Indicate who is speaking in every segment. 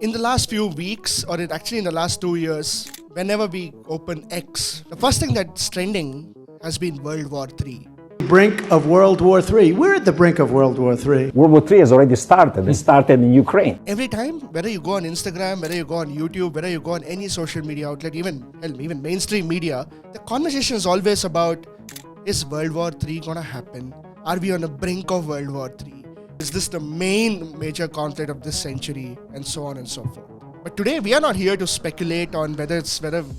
Speaker 1: In the last few weeks, or actually in the last 2 years, whenever we open X, the first thing that's trending has been World War III.
Speaker 2: Brink of World War III. We're at the brink of World War III.
Speaker 3: World War III has already started. It started in Ukraine.
Speaker 1: Every time, whether you go on Instagram, whether you go on YouTube, whether you go on any social media outlet, even mainstream media, the conversation is always about, is World War III gonna happen? Are we on the brink of World War III? Is this the major conflict of this century? And so on and so forth. But today we are not here to speculate on whether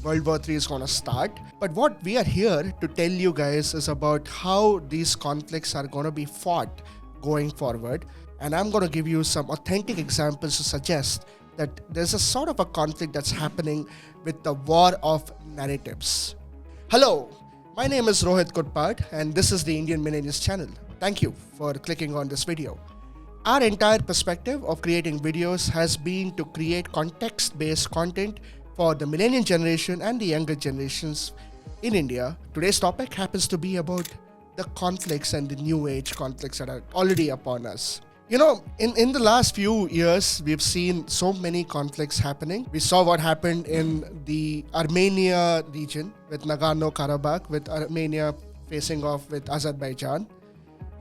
Speaker 1: World War III is going to start. But what we are here to tell you guys is about how these conflicts are going to be fought going forward. And I'm going to give you some authentic examples to suggest that there's a sort of a conflict that's happening with the war of narratives. Hello, my name is Rohit Kutpat and this is the Indian Millennials channel. Thank you for clicking on this video. Our entire perspective of creating videos has been to create context-based content for the millennial generation and the younger generations in India. Today's topic happens to be about the conflicts and the new age conflicts that are already upon us. You know, in the last few years, we've seen so many conflicts happening. We saw what happened in the Armenia region with Nagorno-Karabakh, with Armenia facing off with Azerbaijan.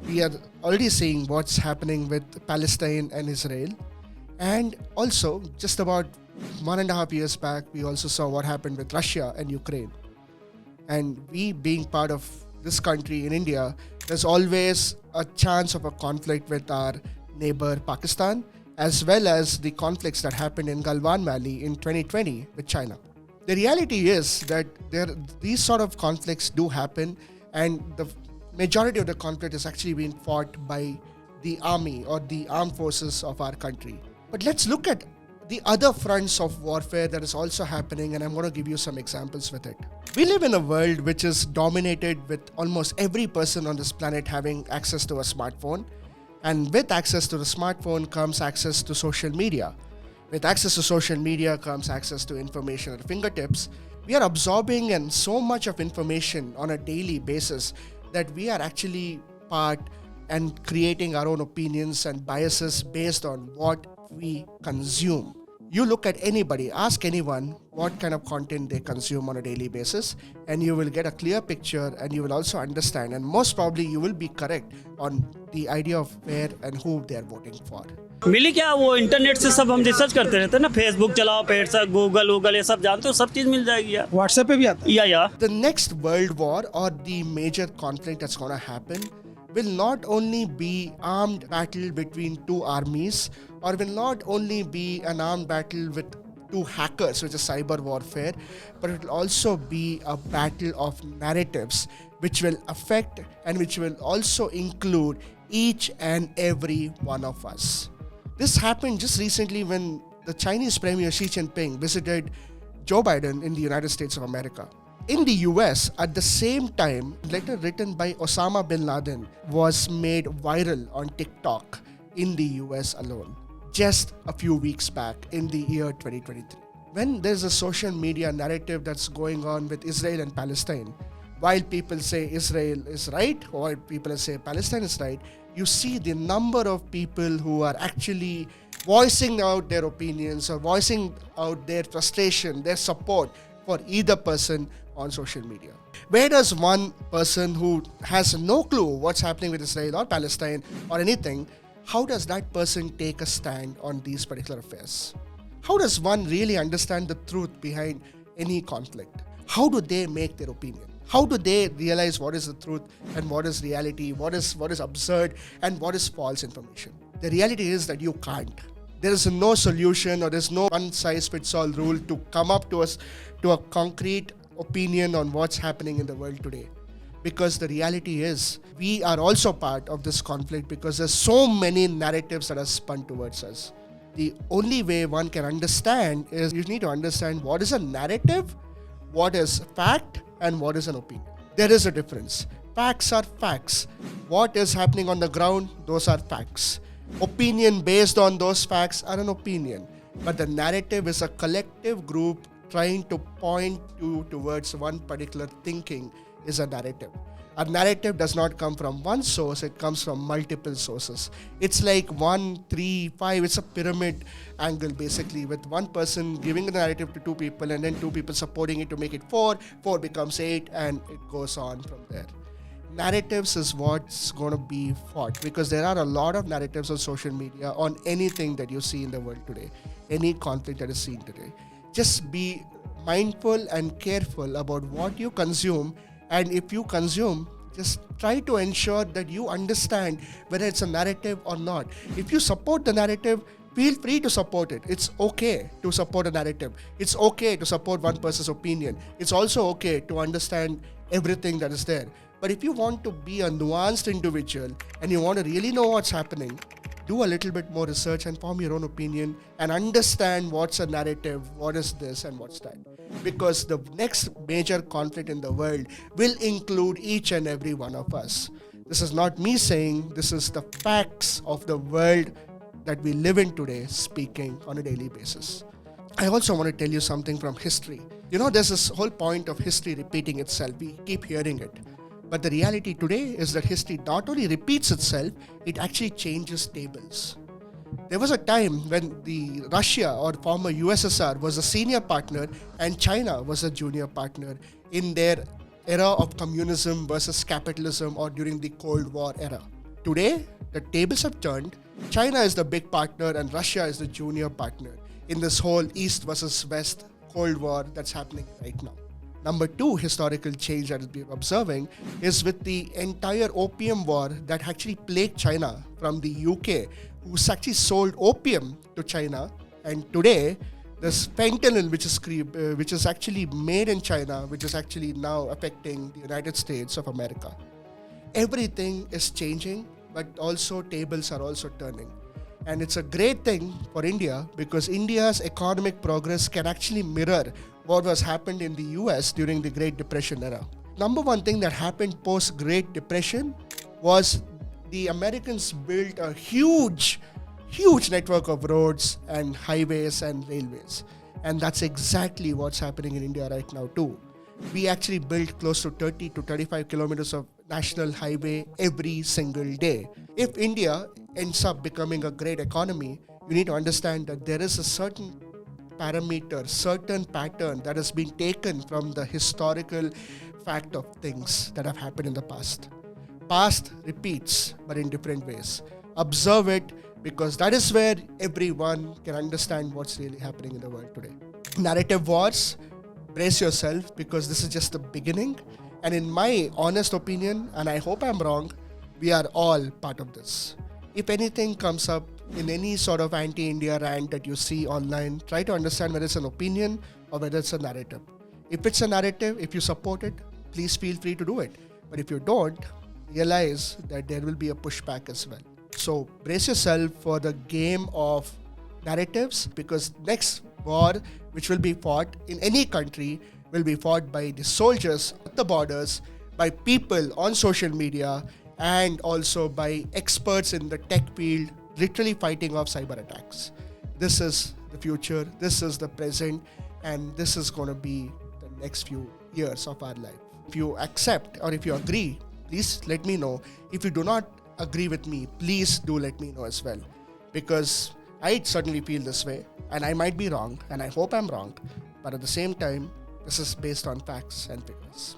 Speaker 1: We are already seeing what's happening with Palestine and Israel. And also, just about 1.5 years back, we also saw what happened with Russia and Ukraine. And we being part of this country in India, there's always a chance of a conflict with our neighbor Pakistan, as well as the conflicts that happened in Galwan Valley in 2020 with China. The reality is that these sort of conflicts do happen, and the majority of the conflict is actually being fought by the army or the armed forces of our country. But let's look at the other fronts of warfare that is also happening, and I'm going to give you some examples with it. We live in a world which is dominated with almost every person on this planet having access to a smartphone. And with access to the smartphone comes access to social media. With access to social media comes access to information at fingertips. We are absorbing and so much of information on a daily basis that we are actually part and creating our own opinions and biases based on what we consume. You look at anybody, ask anyone what kind of content they consume on a daily basis, and you will get a clear picture, and you will also understand, and most probably you will be correct on the idea of where and who they are voting for.
Speaker 4: मिली क्या वो internet से सब हम research करते रहते हैं ना, Facebook चलाओ, पेड़ से गूगल ये सब जानते हो, सब चीज मिल जाएगी यार,
Speaker 2: WhatsApp पे भी आता है।
Speaker 4: या
Speaker 1: The next world war or the major conflict that's going to happen will not only be armed battle between two armies, or will not only be an armed battle with two hackers, which is cyber warfare, but it will also be a battle of narratives which will affect and which will also include each and every one of us. This happened just recently when the Chinese Premier Xi Jinping visited Joe Biden in the United States of America. In the US, at the same time, a letter written by Osama bin Laden was made viral on TikTok in the US alone, just a few weeks back in the year 2023. When there's a social media narrative that's going on with Israel and Palestine, while people say Israel is right or people say Palestine is right, you see the number of people who are actually voicing out their opinions or voicing out their frustration, their support for either person on social media. Where does one person who has no clue what's happening with Israel or Palestine or anything, how does that person take a stand on these particular affairs? How does one really understand the truth behind any conflict? How do they make their opinion? How do they realize what is the truth and what is reality, what is absurd and what is false information? The reality is that you can't. There is no solution or there's no one-size-fits-all rule to come up to a concrete opinion on what's happening in the world today. Because the reality is, we are also part of this conflict because there's so many narratives that are spun towards us. The only way one can understand is you need to understand what is a narrative, what is fact, and what is an opinion. There is a difference. Facts are facts. What is happening on the ground, those are facts. Opinion based on those facts are an opinion. But the narrative is a collective group trying to point towards one particular thinking is a narrative. A narrative does not come from one source, it comes from multiple sources. It's like 1, 3, 5, it's a pyramid angle basically, with one person giving the narrative to two people and then two people supporting it to make it 4, 4 becomes 8, and it goes on from there. Narratives is what's going to be fought, because there are a lot of narratives on social media on anything that you see in the world today, any conflict that is seen today. Just be mindful and careful about what you consume, and if you consume, just try to ensure that you understand whether it's a narrative or not. If you support the narrative, feel free to support it. It's okay to support a narrative. It's okay to support one person's opinion. It's also okay to understand everything that is there. But if you want to be a nuanced individual and you want to really know what's happening, do a little bit more research and form your own opinion and understand what's a narrative, what is this and what's that. Because the next major conflict in the world will include each and every one of us. This is not me saying, this is the facts of the world that we live in today speaking on a daily basis. I also want to tell you something from history. There's this whole point of history repeating itself. We keep hearing it. But the reality today is that history not only repeats itself, it actually changes tables. There was a time when the Russia or former USSR was a senior partner and China was a junior partner in their era of communism versus capitalism or during the Cold War era. Today, the tables have turned. China is the big partner and Russia is the junior partner in this whole East versus West Cold War that's happening right now. Number 2 historical change that we're observing is with the entire opium war that actually plagued China from the UK, who's actually sold opium to China. And today, this fentanyl, which is actually made in China, which is actually now affecting the United States of America. Everything is changing, but also tables are also turning. And it's a great thing for India because India's economic progress can actually mirror what was happened in the US during the Great Depression era. Number one thing that happened post Great Depression was the Americans built a huge network of roads and highways and railways. And that's exactly what's happening in India right now too. We actually built close to 30 to 35 kilometers of national highway every single day. If India ends up becoming a great economy, you need to understand that there is a certain parameter, certain pattern that has been taken from the historical fact of things that have happened in the past. Past repeats, but in different ways. Observe it because that is where everyone can understand what's really happening in the world today. Narrative wars, brace yourself because this is just the beginning. And in my honest opinion, and I hope I'm wrong, we are all part of this. If anything comes up in any sort of anti-India rant that you see online, try to understand whether it's an opinion or whether it's a narrative. If it's a narrative, if you support it, please feel free to do it. But if you don't, realize that there will be a pushback as well. So brace yourself for the game of narratives because next war which will be fought in any country will be fought by the soldiers at the borders, by people on social media, and also by experts in the tech field literally fighting off cyber attacks. This is the future, this is the present, and this is going to be the next few years of our life. If you accept or if you agree, please let me know. If you do not agree with me, please do let me know as well. Because I certainly feel this way, and I might be wrong, and I hope I'm wrong, but at the same time, this is based on facts and figures.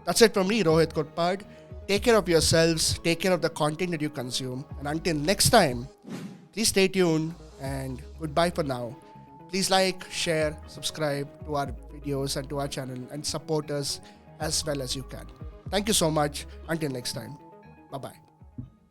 Speaker 1: That's it from me, Rohit Kotpad. Take care of yourselves, take care of the content that you consume, and until next time, please stay tuned and goodbye for now. Please like, share, subscribe to our videos and to our channel and support us as well as you can. Thank you so much. Until next time, bye-bye.